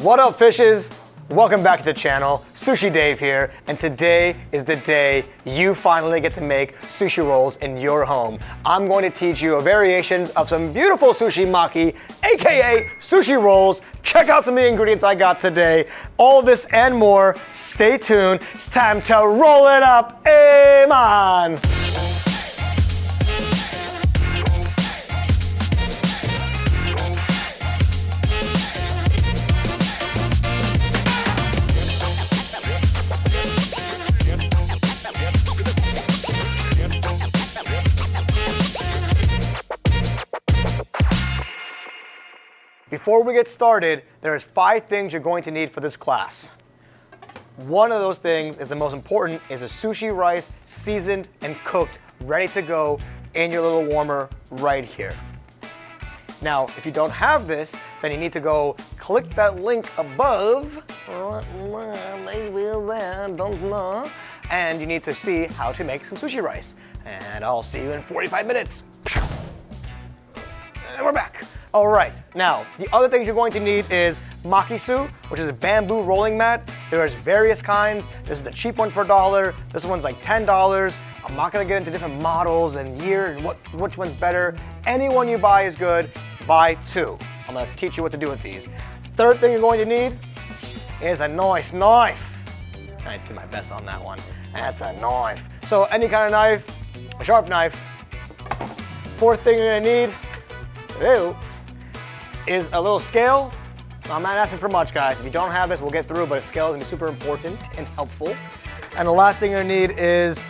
What up, fishes? Welcome back to the channel. Sushi Dave here, and today is the day you finally get to make sushi rolls in your home. I'm going to teach you variations of some beautiful Sushi Maki, aka sushi rolls. Check out some of the ingredients I got today. All this and more. Stay tuned. It's time to roll it up. Hey, man. Before we get started, there's 5 things you're going to need for this class. One of those things is the most important, is a sushi rice, seasoned and cooked, ready to go in your little warmer right here. Now, if you don't have this, then you need to go click that link above, and you need to see how to make some sushi rice. And I'll see you in 45 minutes. And we're back. All right, now, the other things you're going to need is Maki-su, which is a bamboo rolling mat. There's various kinds. This is the cheap one for $1. This one's like $10. I'm not gonna get into different models and year and which one's better. Any one you buy is good. Buy 2. I'm gonna teach you what to do with these. Third thing you're going to need is a nice knife. I did my best on that one. That's a knife. So any kind of knife, a sharp knife. Fourth thing you're gonna need, is a little scale. I'm not asking for much, guys. If you don't have this, we'll get through, but a scale is gonna be super important and helpful. And the last thing you're gonna need is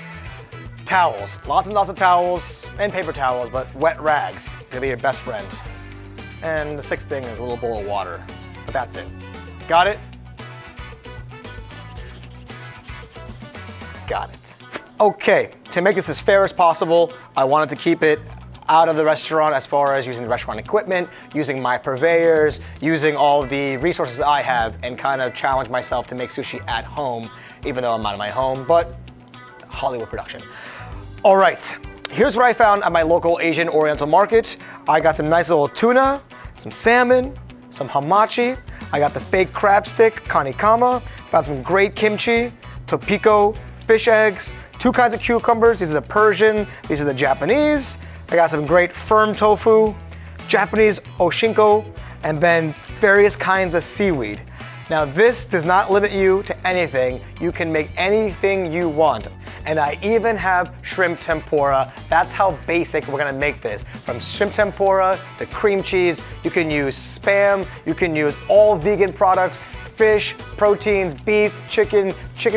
towels. Lots and lots of towels, and paper towels, but wet rags. They're gonna be your best friend. And the 6th thing is a little bowl of water. But that's it. Got it? Got it. Okay, to make this as fair as possible, I wanted to keep it out of the restaurant as far as using the restaurant equipment, using my purveyors, using all the resources I have, and kind of challenge myself to make sushi at home, even though I'm out of my home, but Hollywood production. All right, here's what I found at my local Asian Oriental market. I got some nice little tuna, some salmon, some hamachi. I got the fake crab stick, kanikama. Found some great kimchi, topiko, fish eggs, 2 kinds of cucumbers. These are the Persian, these are the Japanese. I got some great firm tofu, Japanese oshinko, and then various kinds of seaweed. Now this does not limit you to anything. You can make anything you want. And I even have shrimp tempura. That's how basic we're gonna make this. From shrimp tempura to cream cheese, you can use Spam, you can use all vegan products, fish, proteins, beef, chicken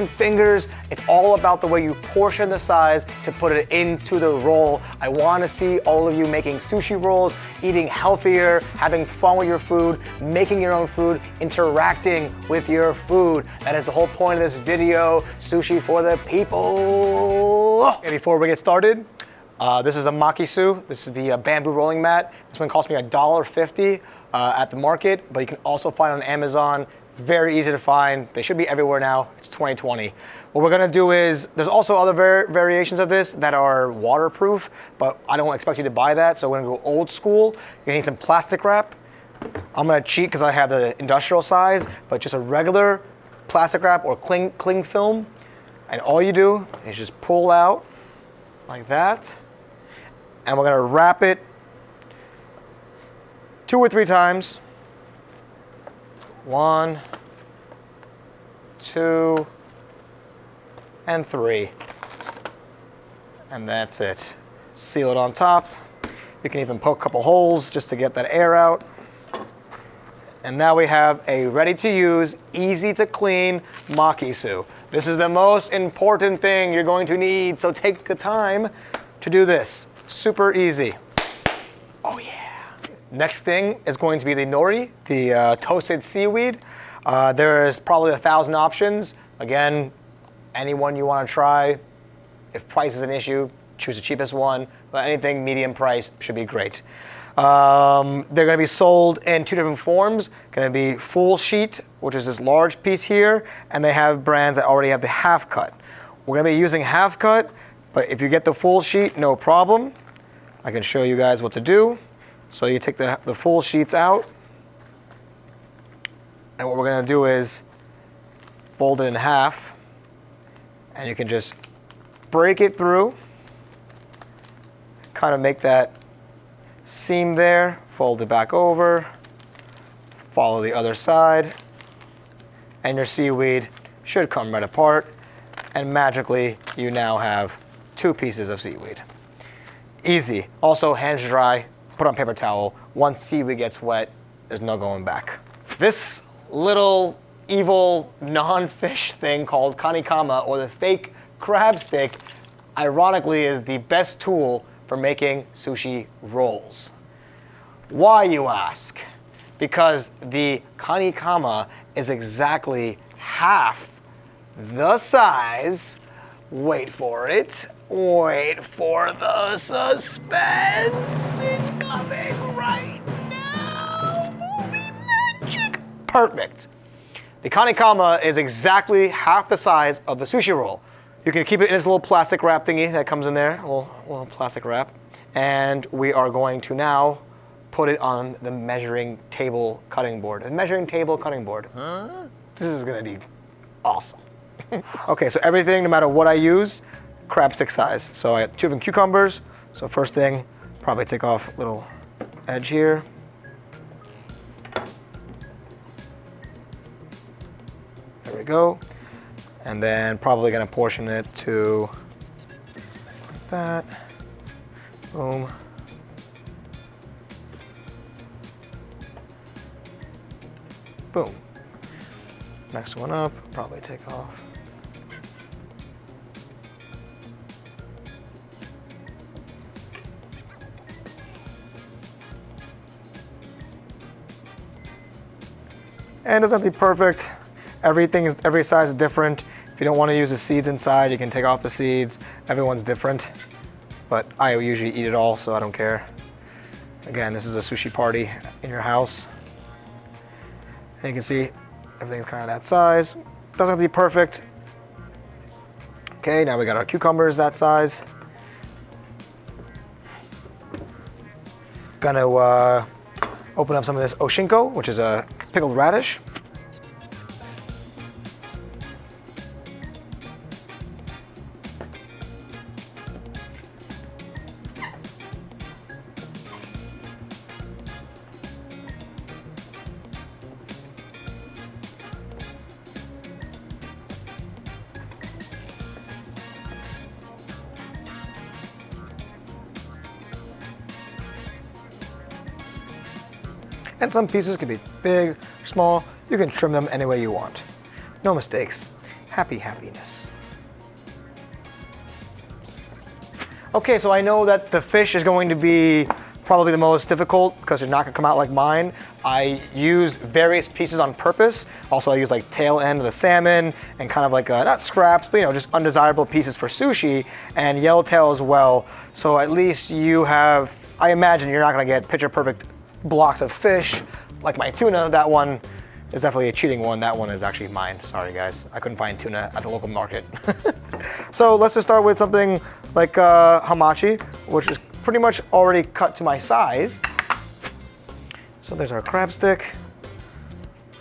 fingers. It's all about the way you portion the size to put it into the roll. I want to see all of you making sushi rolls, eating healthier, having fun with your food, making your own food, interacting with your food. That is the whole point of this video, sushi for the people. Okay, before we get started, this is a Maki-su. This is the bamboo rolling mat. This one cost me $1.50 at the market, but you can also find it on Amazon. Very easy to find. They should be everywhere now. It's 2020. What we're gonna do is, there's also other variations of this that are waterproof, but I don't expect you to buy that, so we're gonna go old school. You're gonna need some plastic wrap. I'm gonna cheat because I have the industrial size, but just a regular plastic wrap or cling film. And all you do is just pull out like that, and we're gonna wrap it 2 or 3 times. 1, 2, and 3. And that's it. Seal it on top. You can even poke a couple holes just to get that air out. And now we have a ready to use, easy to clean Maki-su. This is the most important thing you're going to need, so take the time to do this. Super easy. Oh yeah. Next thing is going to be the Nori, the toasted seaweed. There's probably 1,000 options. Again, any one you want to try. If price is an issue, choose the cheapest one. But anything medium price should be great. They're going to be sold in 2 different forms. Going to be full sheet, which is this large piece here, and they have brands that already have the half cut. We're going to be using half cut, but if you get the full sheet, no problem. I can show you guys what to do. So you take the full sheets out, And what we're gonna do is fold it in half, and you can just break it through, kind of make that seam there, fold it back over, follow the other side, and your seaweed should come right apart, and magically you now have 2 pieces of seaweed. Easy. Also, hands dry, put on paper towel. Once seaweed gets wet, there's no going back. This little evil non-fish thing called kanikama, or the fake crab stick, ironically is the best tool for making sushi rolls. Why, you ask? Because the kanikama is exactly half the size, wait for it, wait for the suspense, it's coming right now, movie magic. Perfect. The kanikama is exactly half the size of the sushi roll. You can keep it in this little plastic wrap thingy that comes in there, a little plastic wrap. And we are going to now put it on the measuring table cutting board. The measuring table cutting board. Huh? This is gonna be awesome. Okay, so everything, no matter what I use, crab stick size. So I got 2 different cucumbers. So first thing, probably take off a little edge here. There we go. And then probably gonna portion it to like that. Boom. Boom. Next one up, probably take off. And it doesn't have to be perfect. Every size is different. If you don't want to use the seeds inside, you can take off the seeds. Everyone's different, but I usually eat it all, so I don't care. Again, this is a sushi party in your house. And you can see everything's kind of that size. Doesn't have to be perfect. Okay, now we got our cucumbers that size. Gonna open up some of this oshinko, which is a pickled radish. And some pieces can be big, small. You can trim them any way you want. No mistakes. Happiness. Okay, so I know that the fish is going to be probably the most difficult because it's not gonna come out like mine. I use various pieces on purpose. Also, I use like tail end of the salmon and kind of like, not scraps, but just undesirable pieces for sushi, and yellowtail as well. So at least you have, I imagine you're not gonna get picture perfect blocks of fish like my tuna. That one is definitely a cheating one. That one is actually mine. Sorry guys, I couldn't find tuna at the local market. So let's just start with something like hamachi, which is pretty much already cut to my size. So there's our crab stick.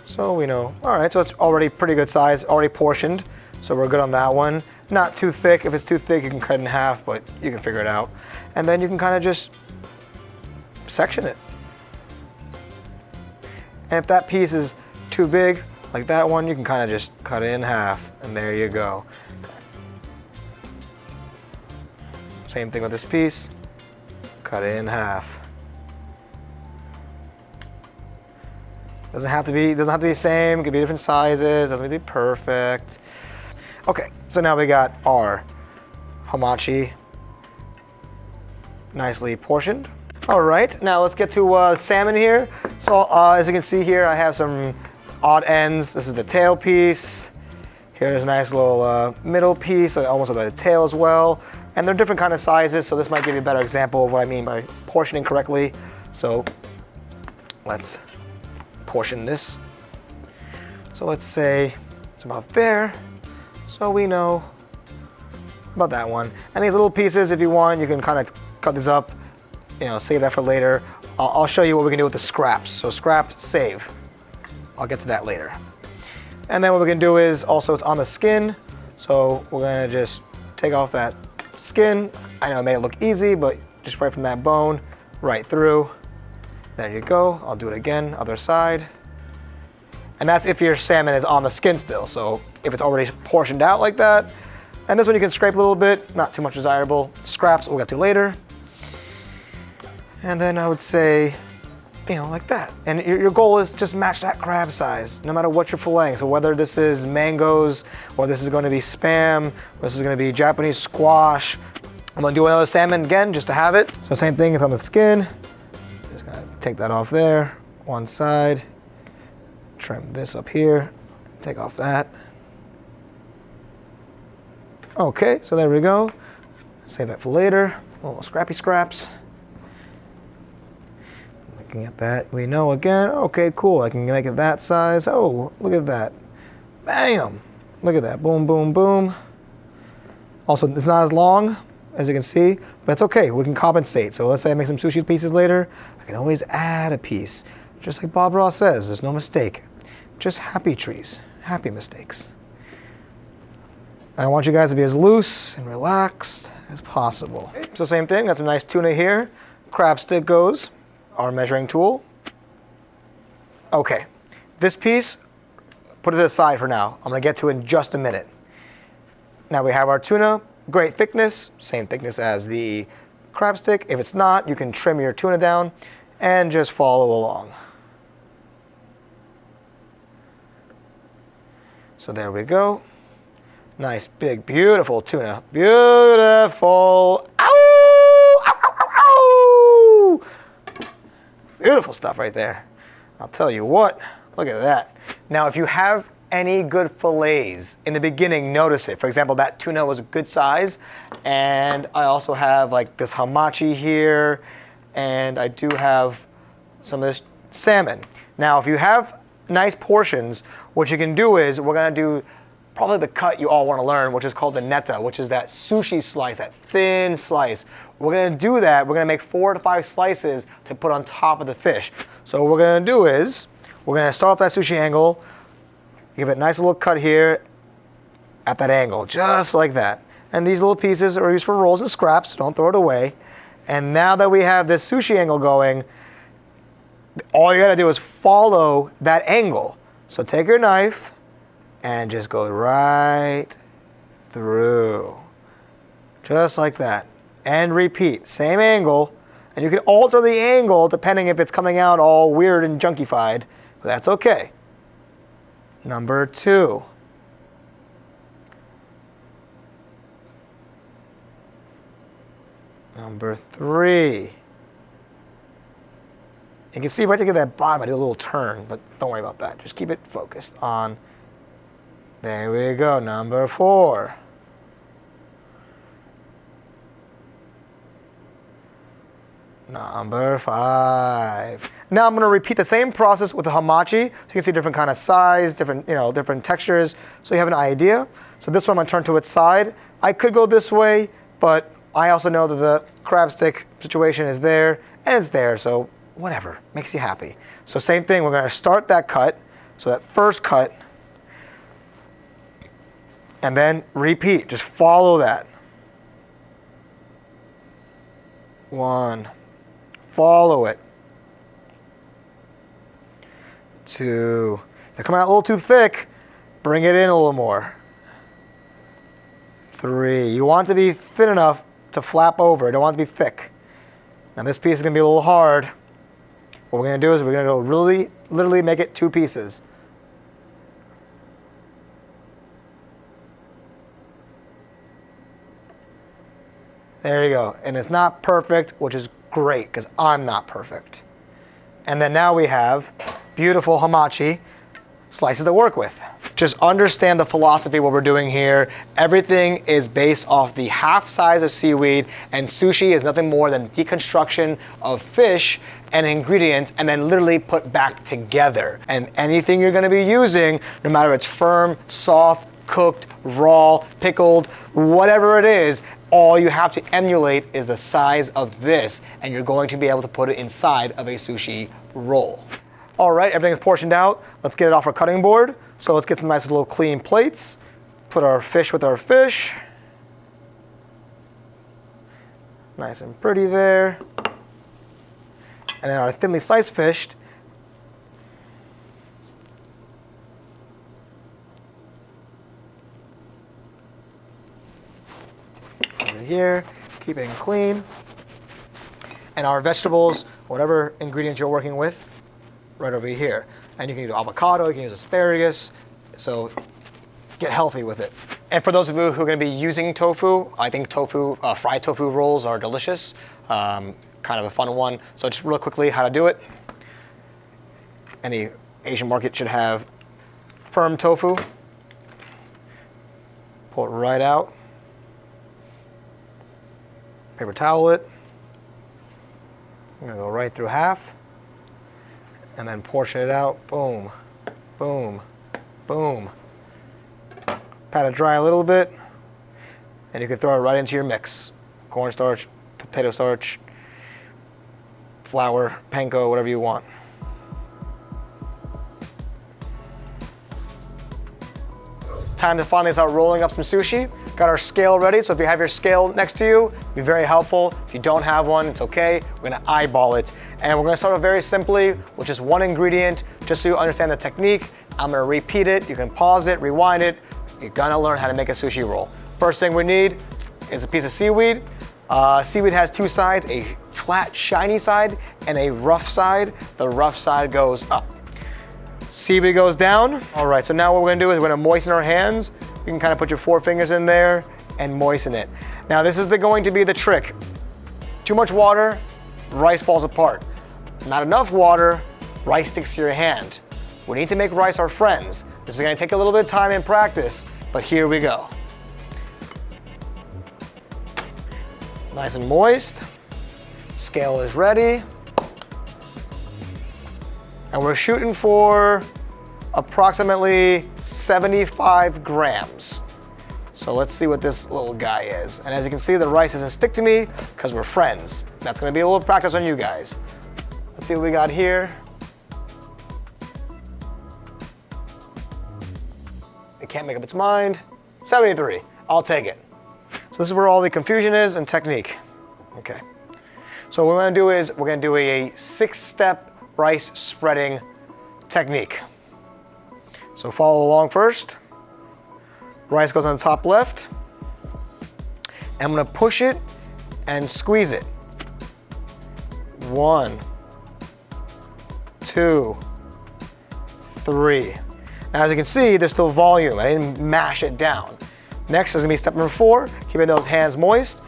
So we know, all right, so it's already pretty good size, already portioned. So we're good on that one. Not too thick. If it's too thick, you can cut it in half, but you can figure it out. And then you can kind of just section it. And if that piece is too big, like that one, you can kind of just cut it in half, and there you go. Same thing with this piece, cut it in half. Doesn't have to be the same, it could be different sizes, doesn't have to be perfect. Okay, so now we got our hamachi nicely portioned. All right, now let's get to salmon here. So as you can see here, I have some odd ends. This is the tail piece. Here's a nice little middle piece, almost like a tail as well. And they're different kind of sizes, so this might give you a better example of what I mean by portioning correctly. So let's portion this. So let's say it's about there, so we know about that one. And these little pieces, if you want, you can kind of cut these up, save that for later. I'll show you what we can do with the scraps. So scraps, save. I'll get to that later. And then what we can do is also it's on the skin. So we're gonna just take off that skin. I know I made it look easy, but just right from that bone, right through. There you go. I'll do it again, other side. And that's if your salmon is on the skin still. So if it's already portioned out like that, and this one you can scrape a little bit, not too much desirable. Scraps we'll get to later. And then I would say, you know, like that. And your goal is just match that crab size, no matter what you're filleting. So whether this is mangoes, or this is going to be Spam, or this is going to be Japanese squash. I'm going to do another salmon again, just to have it. So same thing, it's on the skin. Just going to take that off there, one side. Trim this up here, take off that. Okay, so there we go. Save that for later. A little scrappy scraps. Looking at that, we know again, okay, cool, I can make it that size. Oh, look at that. Bam! Look at that, boom, boom, boom. Also, it's not as long, as you can see, but it's okay, we can compensate. So let's say I make some sushi pieces later, I can always add a piece. Just like Bob Ross says, there's no mistake. Just happy trees, happy mistakes. I want you guys to be as loose and relaxed as possible. So same thing, got some nice tuna here. Crab stick goes, our measuring tool. Okay, this piece, put it aside for now. I'm gonna get to it in just a minute. Now we have our tuna, great thickness, same thickness as the crab stick. If it's not, you can trim your tuna down and just follow along. So there we go. Nice, big, beautiful tuna. Beautiful. Ow! Ow, ow, ow, ow! Beautiful stuff right there. I'll tell you what, look at that. Now, if you have any good fillets, in the beginning, notice it. For example, that tuna was a good size, and I also have like this hamachi here, and I do have some of this salmon. Now, if you have nice portions, what you can do is, we're gonna do probably the cut you all wanna learn, which is called the neta, which is that sushi slice, that thin slice. We're gonna do that, we're gonna make 4 to 5 slices to put on top of the fish. So what we're gonna do is, we're gonna start off that sushi angle, give it a nice little cut here at that angle, just like that. And these little pieces are used for rolls and scraps, so don't throw it away. And now that we have this sushi angle going, all you gotta do is follow that angle. So take your knife and just go right through. Just like that. And repeat, same angle. And you can alter the angle depending if it's coming out all weird and junkified, but that's okay. Number 2. Number 3. You can see right to get that bottom, I did a little turn, but don't worry about that. Just keep it focused on. There we go, number 4. Number 5. Now I'm going to repeat the same process with the hamachi. So you can see different kind of size, different, different textures. So you have an idea. So this one I'm going to turn to its side. I could go this way, but I also know that the crab stick situation is there and it's there. So whatever, makes you happy. So same thing, we're going to start that cut. So that first cut, and then repeat, just follow that. 1, follow it. 2, if they're coming out a little too thick, bring it in a little more. 3, you want it to be thin enough to flap over, you don't want it to be thick. Now this piece is going to be a little hard. What we're going to do is we're going to go really, literally make it 2 pieces. There you go. And it's not perfect, which is great because I'm not perfect. And then now we have beautiful hamachi slices to work with. Just understand the philosophy of what we're doing here. Everything is based off the half size of seaweed, and sushi is nothing more than deconstruction of fish and ingredients and then literally put back together. And anything you're gonna be using, no matter if it's firm, soft, cooked, raw, pickled, whatever it is, all you have to emulate is the size of this, and you're going to be able to put it inside of a sushi roll. All right, everything's portioned out. Let's get it off our cutting board. So let's get some nice little clean plates. Put our fish with our fish. Nice and pretty there. And then our thinly sliced fish. Over here, keep it clean. And our vegetables, whatever ingredients you're working with, right over here. And you can use avocado, you can use asparagus, so get healthy with it. And for those of you who are going to be using tofu, I think fried tofu rolls are delicious. Kind of a fun one. So just real quickly, how to do it. Any Asian market should have firm tofu. Pull it right out. Paper towel it. I'm gonna go right through half. And then portion it out. Boom, boom, boom. Pat it dry a little bit. And you can throw it right into your mix. Cornstarch, potato starch, flour, panko, whatever you want. Time to finally start rolling up some sushi. Got our scale ready, so if you have your scale next to you, it'd be very helpful. If you don't have one, it's okay. We're gonna eyeball it. And we're gonna start off very simply with just one ingredient, just so you understand the technique. I'm gonna repeat it. You can pause it, rewind it. You're gonna learn how to make a sushi roll. First thing we need is a piece of seaweed. Seaweed has two sides, a flat, shiny side and a rough side. The rough side goes up. Seaweed goes down. All right, so now what we're gonna do is we're gonna moisten our hands. You can kind of put your 4 fingers in there and moisten it. Now this is going to be the trick. Too much water, rice falls apart. Not enough water, rice sticks to your hand. We need to make rice our friends. This is gonna take a little bit of time and practice, but here we go. Nice and moist. Scale is ready. And we're shooting for approximately 75 grams. So let's see what this little guy is. And as you can see, the rice doesn't stick to me because we're friends. That's gonna be a little practice on you guys. Let's see what we got here. It can't make up its mind. 73, I'll take it. So this is where all the confusion is and technique. Okay. So what we're gonna do is we're gonna do a 6-step rice spreading technique. So follow along first. Rice goes on the top left. And I'm gonna push it and squeeze it. 1, 2, 3. Now as you can see, there's still volume. I didn't mash it down. Next is gonna be step number 4, keeping those hands moist.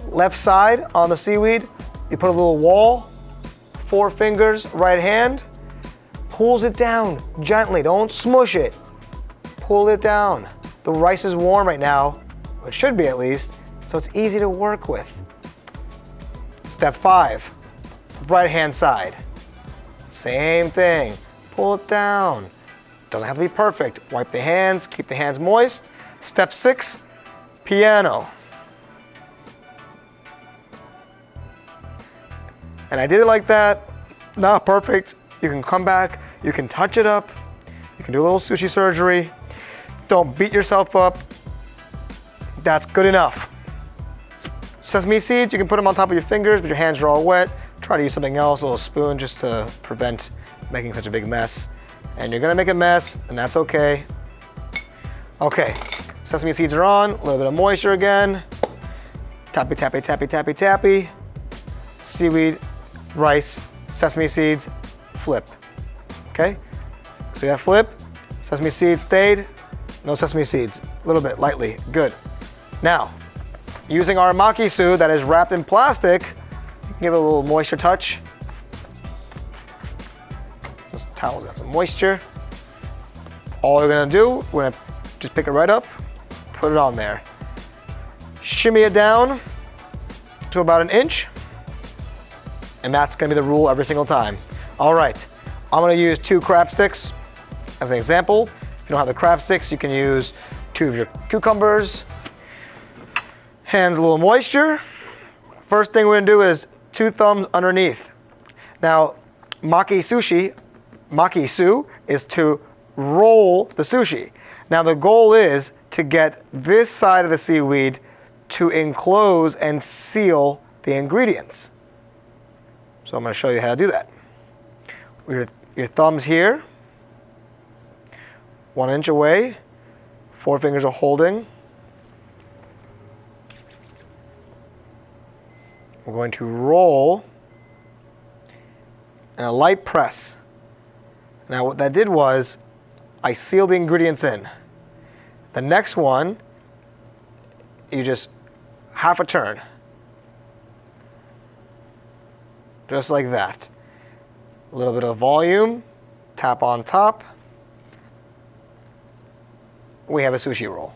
Left side on the seaweed, you put a little wall, 4 fingers, right hand, pulls it down gently, don't smush it. Pull it down. The rice is warm right now, it should be at least, so it's easy to work with. Step 5, right hand side. Same thing, pull it down. Doesn't have to be perfect. Wipe the hands, keep the hands moist. Step 6, piano. And I did it like that, not perfect. You can come back, you can touch it up, you can do a little sushi surgery. Don't beat yourself up. That's good enough. Sesame seeds, you can put them on top of your fingers, but your hands are all wet. Try to use something else, a little spoon, just to prevent making such a big mess. And you're gonna make a mess, and that's okay. Okay, sesame seeds are on, a little bit of moisture again. Tappy, tappy, tappy, tappy, tappy. Seaweed, rice, sesame seeds, flip. Okay? See that flip? Sesame seeds stayed, no sesame seeds. A little bit, lightly, good. Now, using our maki that is wrapped in plastic, give it a little moisture touch. This towel's got some moisture. All we're gonna do, we're gonna just pick it right up, put it on there. Shimmy it down to about 1 inch. And that's gonna be the rule every single time. All right, I'm gonna use 2 crab sticks as an example. If you don't have the crab sticks, you can use 2 of your cucumbers. Hands a little moisture. First thing we're gonna do is 2 thumbs underneath. Now, maki sushi, maki su is to roll the sushi. Now the goal is to get this side of the seaweed to enclose and seal the ingredients. So I'm going to show you how to do that. Your thumbs here, 1 inch away, 4 fingers are holding. We're going to roll and a light press. Now what that did was I sealed the ingredients in. The next one, you just half a turn. Just like that. A little bit of volume, tap on top. We have a sushi roll.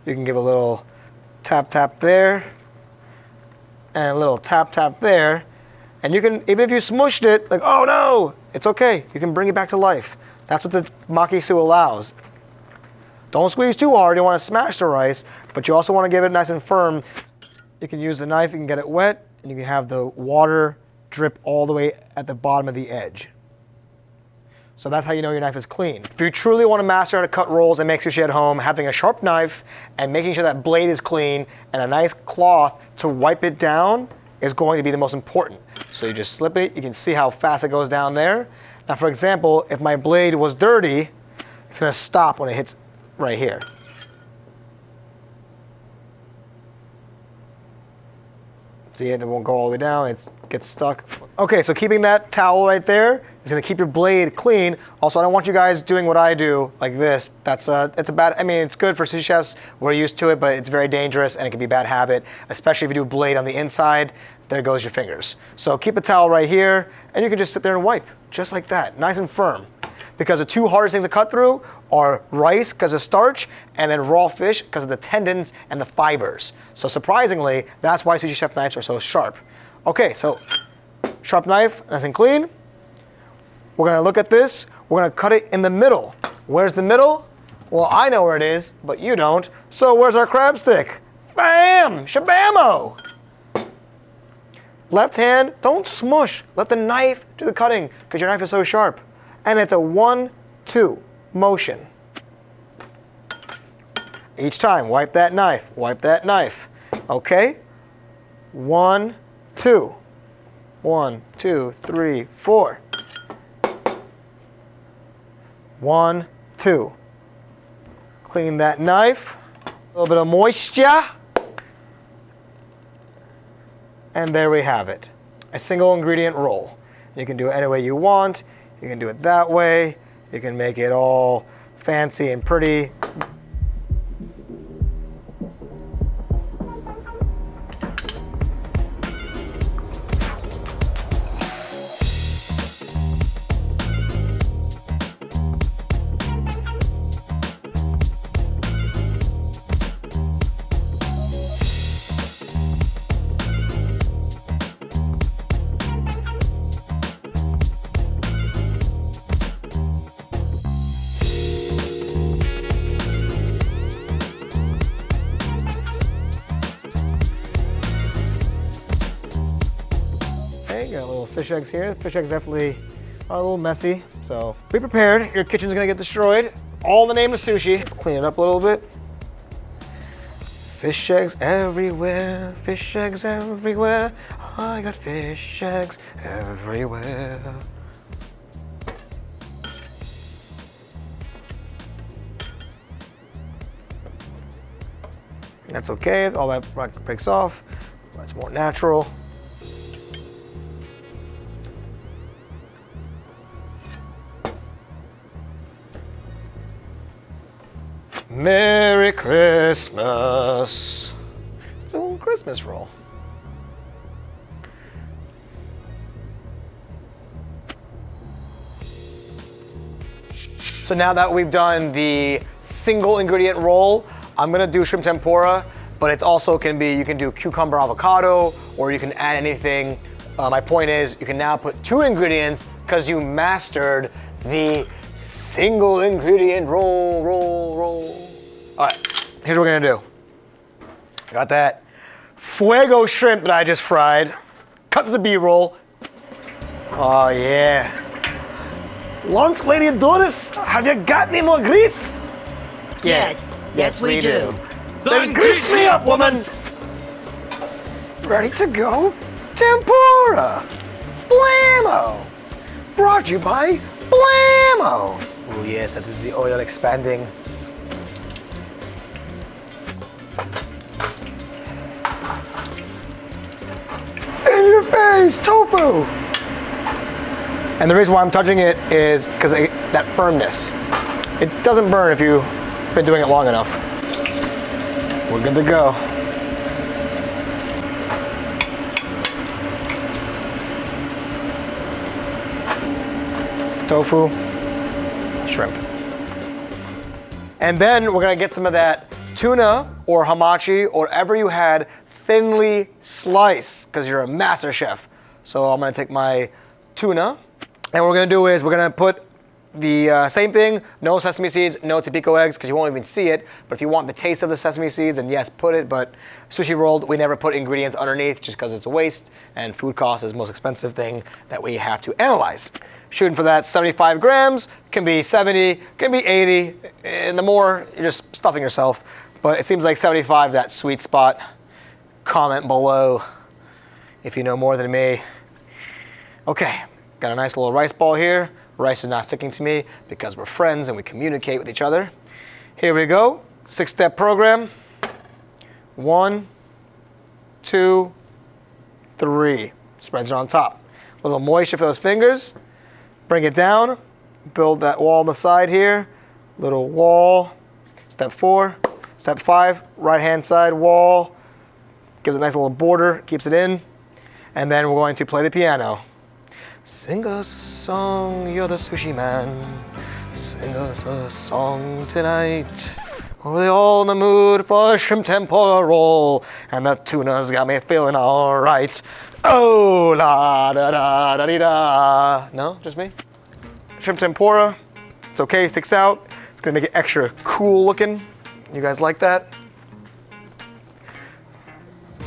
You can give a little tap tap there and a little tap tap there, and you can, even if you smushed it, like, oh no, it's okay, you can bring it back to life. That's what the maki su allows. Don't squeeze too hard, you want to smash the rice, but you also want to give it nice and firm. You can use the knife, you can get it wet, and you can have the water drip all the way at the bottom of the edge. So that's how you know your knife is clean. If you truly want to master how to cut rolls and make sushi at home, having a sharp knife and making sure that blade is clean and a nice cloth to wipe it down is going to be the most important. So you just slip it, you can see how fast it goes down there. Now for example, if my blade was dirty, it's going to stop when it hits right here. See it won't go all the way down, it gets stuck. Okay, so keeping that towel right there is gonna keep your blade clean. Also, I don't want you guys doing what I do, like this. It's a bad, I mean, it's good for sushi chefs, we're used to it, but it's very dangerous and it can be a bad habit, especially if you do a blade on the inside, there goes your fingers. So keep a towel right here, and you can just sit there and wipe, just like that, nice and firm. Because the two hardest things to cut through are rice because of starch and then raw fish because of the tendons and the fibers. So surprisingly, that's why sushi chef knives are so sharp. Okay, so sharp knife, nice and clean. We're gonna look at this. We're gonna cut it in the middle. Where's the middle? Well, I know where it is, but you don't. So where's our crab stick? Bam! Shabamo! Left hand, don't smush. Let the knife do the cutting because your knife is so sharp. And it's a 1-2 motion. Each time, wipe that knife, wipe that knife. Okay? 1, 2. 1, 2, 3, 4. 1, 2. Clean that knife. A little bit of moisture. And there we have it. A single ingredient roll. You can do it any way you want. You can do it that way. You can make it all fancy and pretty. Got a little fish eggs here. The fish eggs definitely are a little messy, so be prepared. Your kitchen's gonna get destroyed. All in the name of sushi. Clean it up a little bit. Fish eggs everywhere, fish eggs everywhere. I got fish eggs everywhere. That's okay, all that breaks off. That's more natural. Merry Christmas. It's a little Christmas roll. So now that we've done the single ingredient roll, I'm gonna do shrimp tempura, but it's also can be, you can do cucumber avocado, or you can add anything. My point is, you can now put 2 ingredients because you mastered the single ingredient roll. All right, here's what we're gonna do. Got that fuego shrimp that I just fried. Cut to the B-roll. Oh yeah. Lunch lady Doris, have you got any more grease? Yes, we do. Then grease me up, woman! Ready to go? Tempura! Blammo! Brought to you by Blammo! Oh yes, that is the oil expanding. In your face, tofu! And the reason why I'm touching it is because that firmness. It doesn't burn if you've been doing it long enough. We're good to go. Tofu, shrimp. And then we're gonna get some of that tuna or hamachi or whatever you had thinly sliced because you're a master chef. So I'm gonna take my tuna and what we're gonna do is we're gonna put the same thing, no sesame seeds, no Tampico eggs, because you won't even see it. But if you want the taste of the sesame seeds, then yes, put it. But Sushi Rolled, we never put ingredients underneath just because it's a waste, and food cost is the most expensive thing that we have to analyze. Shooting for that 75 grams, can be 70, can be 80, and the more, you're just stuffing yourself. But it seems like 75, that sweet spot. Comment below if you know more than me. Okay, got a nice little rice ball here. Rice is not sticking to me because we're friends and we communicate with each other. Here we go, 6-step program. 1, 2, 3. Spreads it on top. A little moisture for those fingers. Bring it down. Build that wall on the side here. Little wall. Step 4. Step 5, right-hand side wall. Gives it a nice little border, keeps it in. And then we're going to play the piano. Sing us a song, you're the sushi man. Sing us a song tonight. We're all in the mood for a shrimp tempura roll, and the tuna's got me feeling alright. Oh, la da da da dee da. No, just me? Shrimp tempura, it's okay, sticks out. It's gonna make it extra cool looking. You guys like that?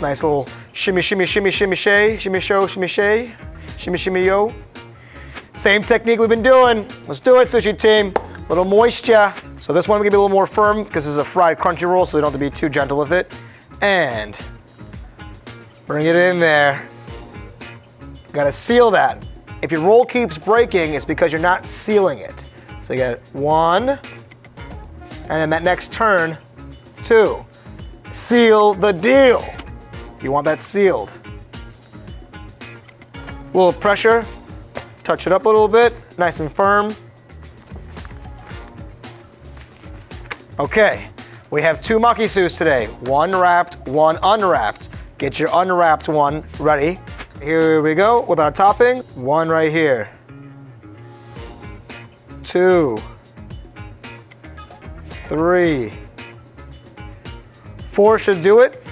Nice little shimmy, shimmy, shimmy, shimmy, shay, shimmy, show, shimmy, shay. Shimmy, shimmy, yo. Same technique we've been doing. Let's do it, sushi team. Little moisture. So this one will be a little more firm because this is a fried crunchy roll, so you don't have to be too gentle with it. And bring it in there. Gotta seal that. If your roll keeps breaking, it's because you're not sealing it. So you got 1, and then that next turn, 2. Seal the deal. You want that sealed. A little pressure, touch it up a little bit, nice and firm. Okay, we have 2 makisus today, 1 wrapped, 1 unwrapped. Get your unwrapped one ready. Here we go with our topping. 1 right here. 2, 3, 4 should do it.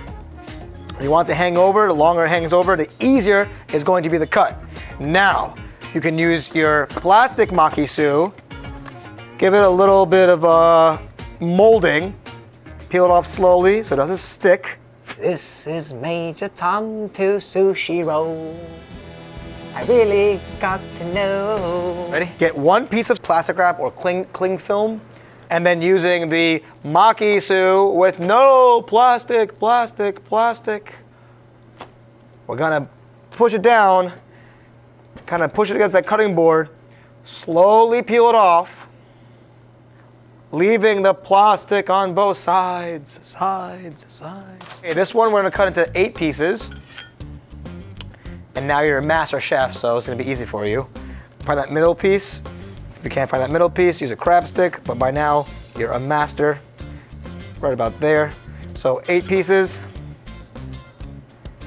You want it to hang over, the longer it hangs over, the easier is going to be the cut. Now, you can use your plastic makisu, give it a little bit of molding, peel it off slowly so it doesn't stick. This is Major Tom to Sushi Roll. I really got to know. Ready? Get 1 piece of plastic wrap or cling film, and then using the makisu with no plastic. We're gonna push it down, kind of push it against that cutting board, slowly peel it off, leaving the plastic on both sides. Okay, this one we're gonna cut into 8 pieces. And now you're a master chef, so it's gonna be easy for you. Find that middle piece. If you can't find that middle piece, use a crab stick, but by now, you're a master. Right about there. So 8 pieces.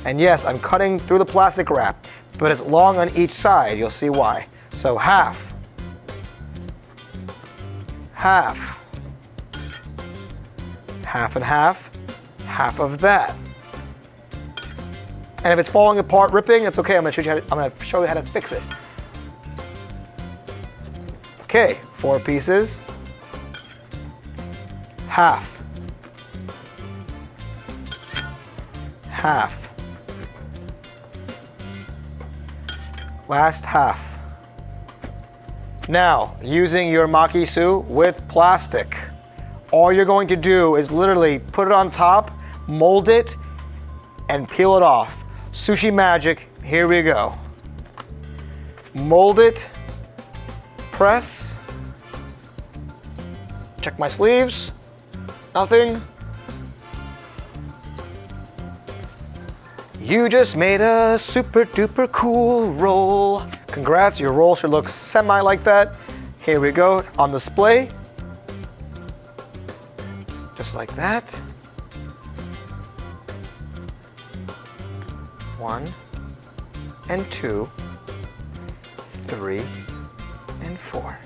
And yes, I'm cutting through the plastic wrap, but it's long on each side. You'll see why. So half. Half. Half and half. Half of that. And if it's falling apart, ripping, it's okay. I'm gonna show you how to fix it. Okay, 4 pieces. Half. Half. Last half. Now, using your maki-su with plastic, all you're going to do is literally put it on top, mold it, and peel it off. Sushi magic, here we go. Mold it, press, check my sleeves, nothing. You just made a super duper cool roll. Congrats, your roll should look semi like that. Here we go, on display. Just like that. 1 and 2, 3 and 4.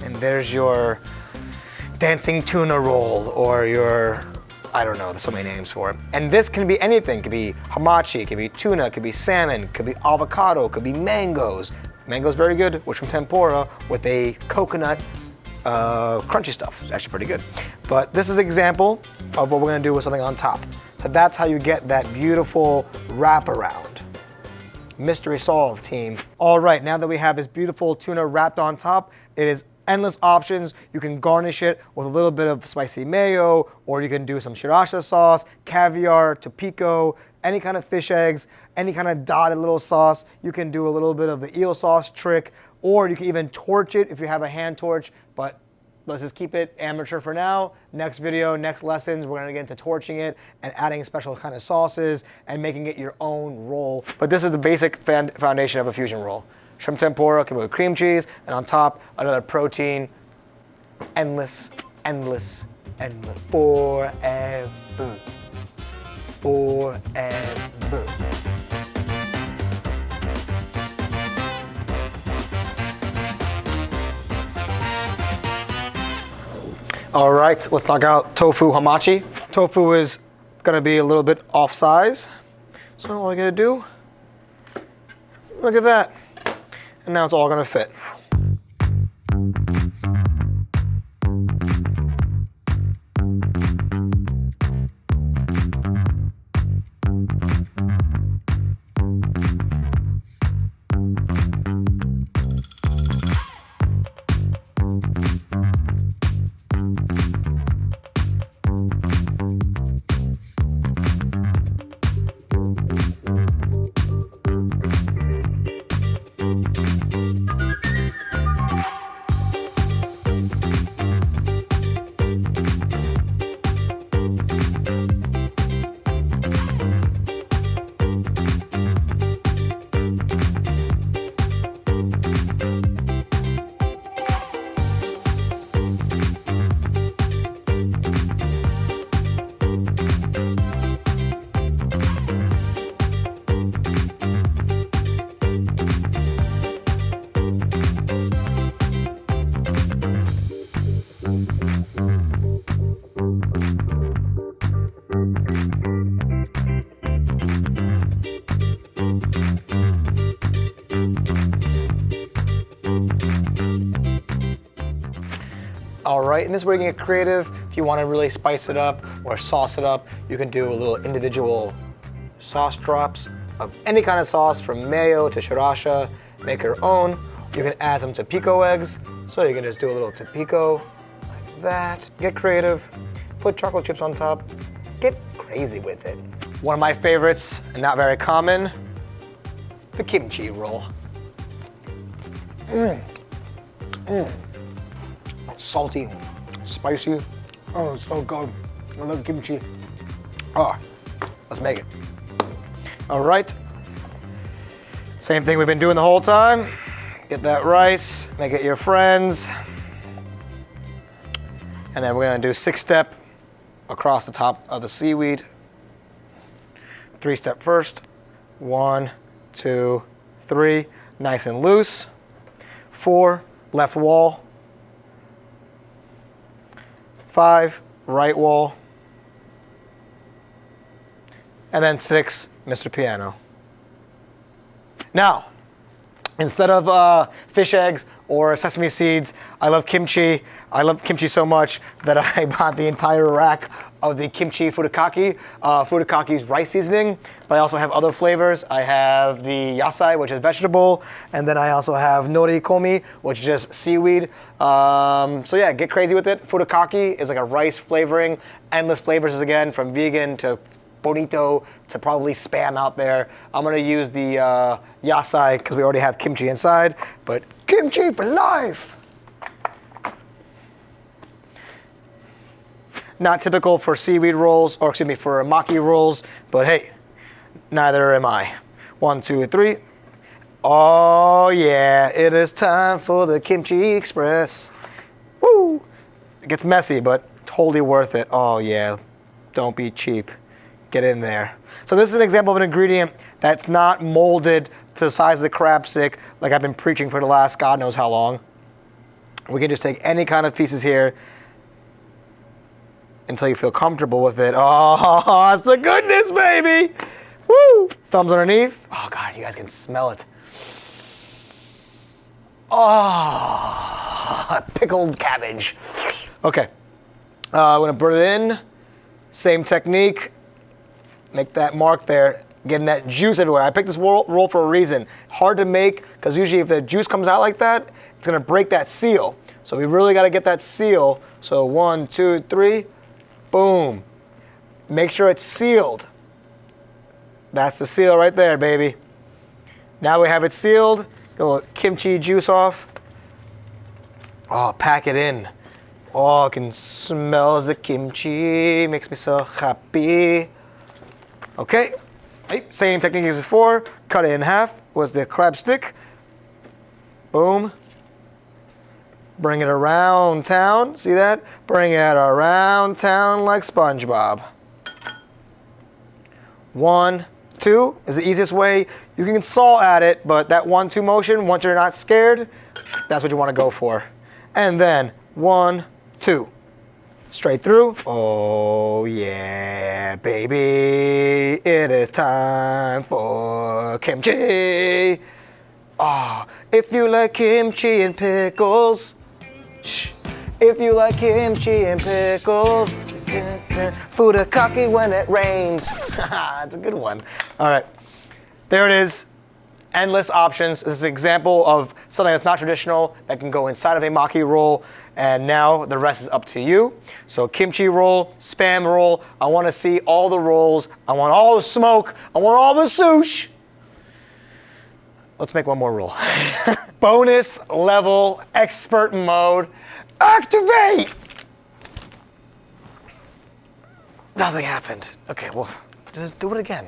And there's your dancing tuna roll, or your, I don't know, there's so many names for it. And this can be anything. It could be hamachi, it could be tuna, it could be salmon, it could be avocado, it could be mangoes. Mango's very good, which from tempura with a coconut crunchy stuff. It's actually pretty good. But this is an example of what we're gonna do with something on top. So that's how you get that beautiful wraparound. Mystery solved, team. All right, now that we have this beautiful tuna wrapped on top, it is endless options. You can garnish it with a little bit of spicy mayo, or you can do some sriracha sauce, caviar, topiko, any kind of fish eggs, any kind of dotted little sauce. You can do a little bit of the eel sauce trick, or you can even torch it if you have a hand torch, but let's just keep it amateur for now. Next video, next lessons, we're gonna get into torching it and adding special kind of sauces and making it your own roll. But this is the basic foundation of a fusion roll. Shrimp tempura, come with cream cheese, and on top, another protein. Endless, endless, endless. Forever. Forever. All right, let's knock out tofu hamachi. Tofu is gonna be a little bit off size. So all I gotta do, look at that. And now it's all gonna fit. All right, and this is where you can get creative. If you want to really spice it up or sauce it up, you can do a little individual sauce drops of any kind of sauce, from mayo to sriracha. Make your own. You can add some topiko eggs, so you can just do a little topiko like that. Get creative, put chocolate chips on top, get crazy with it. One of my favorites, and not very common, the kimchi roll. Salty, spicy. Oh, it's so good. I love kimchi. Oh, let's make it. All right. Same thing we've been doing the whole time. Get that rice, make it your friends. And then we're gonna do 6-step across the top of the seaweed. 3-step first. 1, 2, 3, nice and loose. 4, left wall. 5, right wall. And then 6, Mr. Piano. Now, Instead of fish eggs or sesame seeds, I love kimchi. I love kimchi so much that I bought the entire rack of the kimchi furikake. Furikake is rice seasoning, but I also have other flavors. I have the yasai, which is vegetable, and then I also have nori komi, which is just seaweed. So yeah, get crazy with it. Furikake is like a rice flavoring, endless flavors again, from vegan to bonito to probably spam out there. I'm gonna use the yasai because we already have kimchi inside, but kimchi for life. Not typical for seaweed rolls, or excuse me, for maki rolls, but hey, neither am I. 1, 2, 3. Oh yeah, it is time for the Kimchi Express. Woo! It gets messy, but totally worth it. Oh yeah, don't be cheap. Get in there. So this is an example of an ingredient that's not molded to the size of the crab stick like I've been preaching for the last God knows how long. We can just take any kind of pieces here until you feel comfortable with it. Oh, it's the goodness, baby! Woo! Thumbs underneath. Oh God, you guys can smell it. Oh, pickled cabbage. Okay, I'm gonna put it in. Same technique. Make that mark there, getting that juice everywhere. I picked this roll for a reason. Hard to make, because usually if the juice comes out like that, it's gonna break that seal. So we really gotta get that seal. So 1, 2, 3, boom. Make sure it's sealed. That's the seal right there, baby. Now we have it sealed. Get a little kimchi juice off. Oh, pack it in. Oh, I can smell the kimchi. Makes me so happy. Okay, same technique as before. Cut it in half. Was the crab stick. Boom. Bring it around town. See that? Bring it around town like SpongeBob. 1, 2 is the easiest way. You can saw at it, but that 1, 2 motion, once you're not scared, that's what you want to go for. And then 1, 2. Straight through. Oh yeah, baby. It is time for kimchi. Oh, if you like kimchi and pickles. Shh. If you like kimchi and pickles. Furikake when it rains. It's a good one. All right. There it is. Endless options. This is an example of something that's not traditional that can go inside of a maki roll. And now the rest is up to you. So kimchi roll, spam roll. I want to see all the rolls. I want all the smoke. I want all the sushi. Let's make one more roll. Bonus level expert mode. Activate! Nothing happened. Okay, well, just do it again.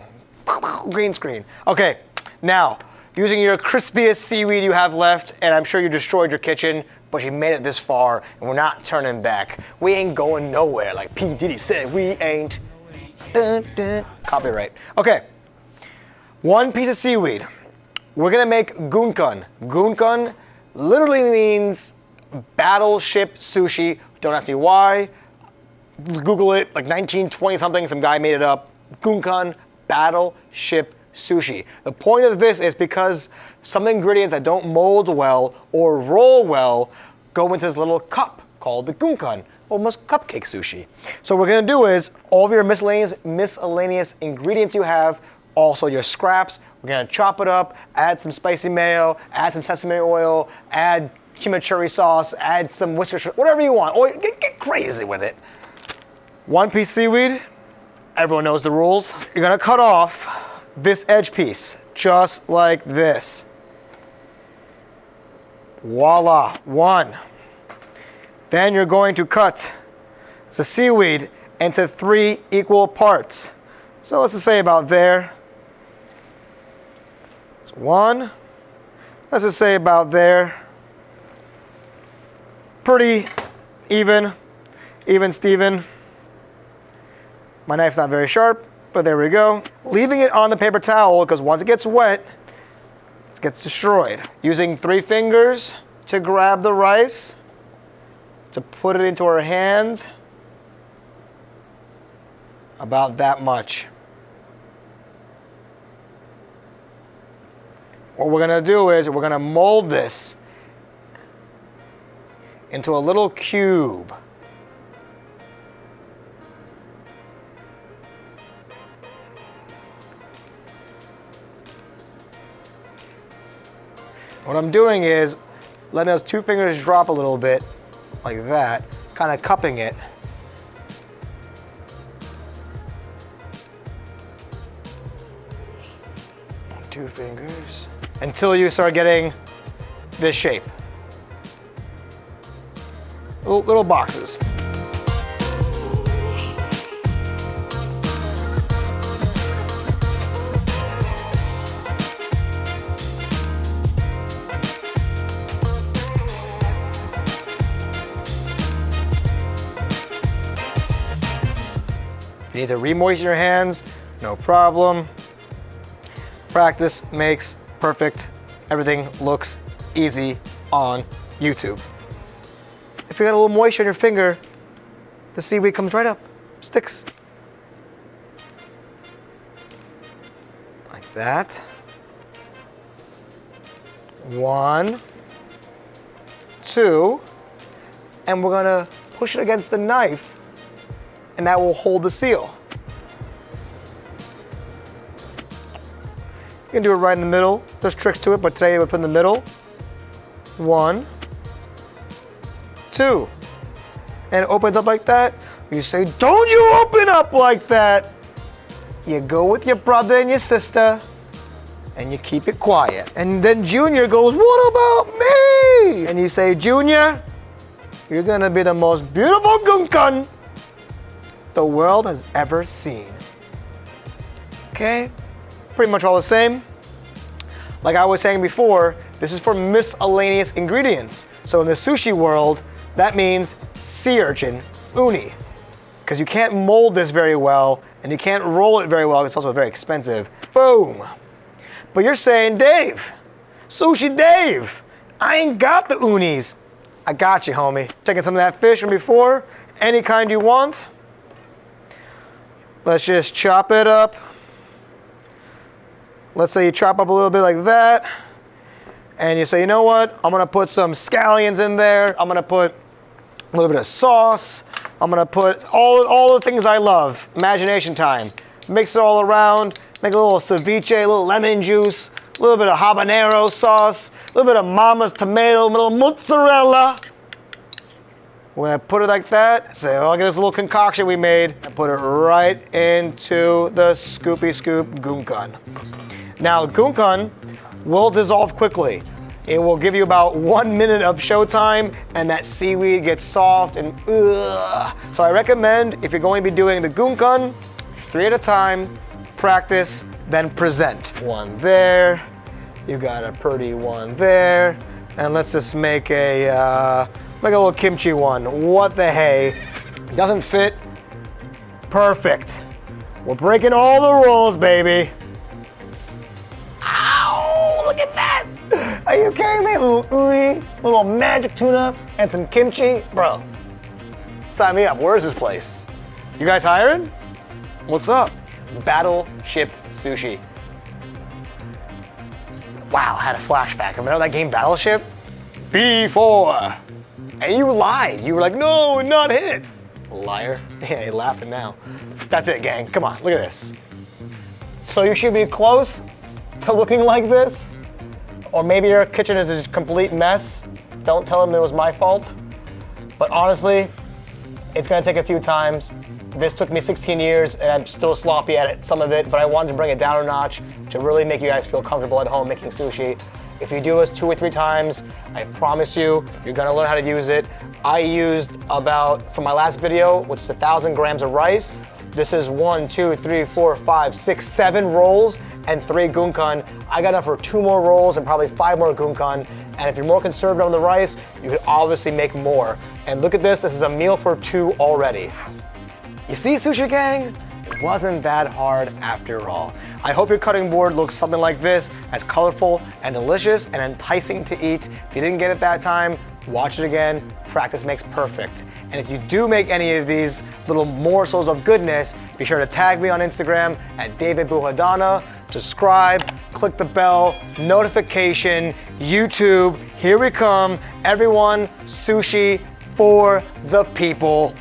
Green screen. Okay, now, using your crispiest seaweed you have left, and I'm sure you destroyed your kitchen, but you made it this far, and we're not turning back. We ain't going nowhere, like P. Diddy said, we ain't. Dun, dun. Copyright. Okay, 1 piece of seaweed. We're gonna make gunkan. Gunkan literally means battleship sushi. Don't ask me why. Google it, like 1920 something, some guy made it up. Gunkan, battleship sushi. The point of this is because some ingredients that don't mold well or roll well go into this little cup called the gunkan, almost cupcake sushi. So what we're gonna do is all of your miscellaneous ingredients you have, also your scraps, we're gonna chop it up, add some spicy mayo, add some sesame oil, add chimichurri sauce, add some Worcestershire, whatever you want. Or get crazy with it. 1 piece seaweed, everyone knows the rules. You're gonna cut off this edge piece, just like this. Voila, 1. Then you're going to cut the seaweed into 3 equal parts. So let's just say about there. It's 1. Let's just say about there. Pretty even Steven. My knife's not very sharp, but there we go. Leaving it on the paper towel, because once it gets wet, it gets destroyed. Using 3 fingers to grab the rice, to put it into our hands. About that much. what we're gonna do is we're gonna mold this into a little cube. What I'm doing is letting those 2 fingers drop a little bit, like that, kind of cupping it. Two fingers. Until you start getting this shape. Little boxes. You need to re-moisten your hands, no problem. Practice makes perfect. Everything looks easy on YouTube. If you got a little moisture on your finger, the seaweed comes right up, sticks. Like that. 1, 2, and we're gonna push it against the knife, and that will hold the seal. You can do it right in the middle. There's tricks to it, but today we'll put in the middle. 1, 2. And it opens up like that. You say, don't you open up like that. You go with your brother and your sister, and you keep it quiet. And then Junior goes, what about me? And you say, Junior, you're gonna be the most beautiful gunkan the world has ever seen. Okay? Pretty much all the same. Like I was saying before, this is for miscellaneous ingredients. So in the sushi world, that means sea urchin, uni. Because you can't mold this very well, and you can't roll it very well, it's also very expensive. Boom. But you're saying, Dave, Sushi Dave, I ain't got the unis. I got you, homie. Taking some of that fish from before, any kind you want. Let's just chop it up. Let's say you chop up a little bit like that, and you say, you know what? I'm gonna put some scallions in there. I'm gonna put a little bit of sauce. I'm gonna put all the things I love. Imagination time. Mix it all around. Make a little ceviche, a little lemon juice, a little bit of habanero sauce, a little bit of mama's tomato, a little mozzarella. We're gonna put it like that. Say, oh, look at this little concoction we made. And put it right into the scoopy scoop gunkan. Now, gunkan will dissolve quickly. It will give you about 1 minute of showtime, and that seaweed gets soft and ugh. So I recommend, if you're going to be doing the gunkan, 3 at a time, practice, then present. 1 there, you got a pretty one there, and let's just make a little kimchi one. What the hey? Doesn't fit? Perfect. We're breaking all the rules, baby. Ow, look at that. Are you kidding me? A little uni, a little magic tuna, and some kimchi. Bro, sign me up. Where's this place? You guys hiring? What's up? Battleship Sushi. Wow, I had a flashback. Remember that game Battleship? B4. And you lied. You were like, no, not hit. Liar. Yeah, you're laughing now. That's it, gang. Come on, look at this. So you should be close to looking like this. Or maybe your kitchen is a complete mess. Don't tell them it was my fault. But honestly, it's gonna take a few times. This took me 16 years and I'm still sloppy at it, some of it, but I wanted to bring it down a notch to really make you guys feel comfortable at home making sushi. If you do this 2 or 3 times, I promise you, you're gonna learn how to use it. I used about, for my last video, which is 1,000 grams of rice, this is 1, 2, 3, 4, 5, 6, 7 rolls and 3 gunkan. I got enough for 2 more rolls and probably 5 more gunkan. And if you're more conservative on the rice, you could obviously make more. And look at this is a meal for 2 already. You see, Sushi Gang? It wasn't that hard after all. I hope your cutting board looks something like this, as colorful and delicious and enticing to eat. If you didn't get it that time, watch it again. Practice makes perfect. And if you do make any of these little morsels of goodness, be sure to tag me on Instagram at David Bouhadana subscribe, click the bell, notification, YouTube. Here we come. Everyone, sushi for the people.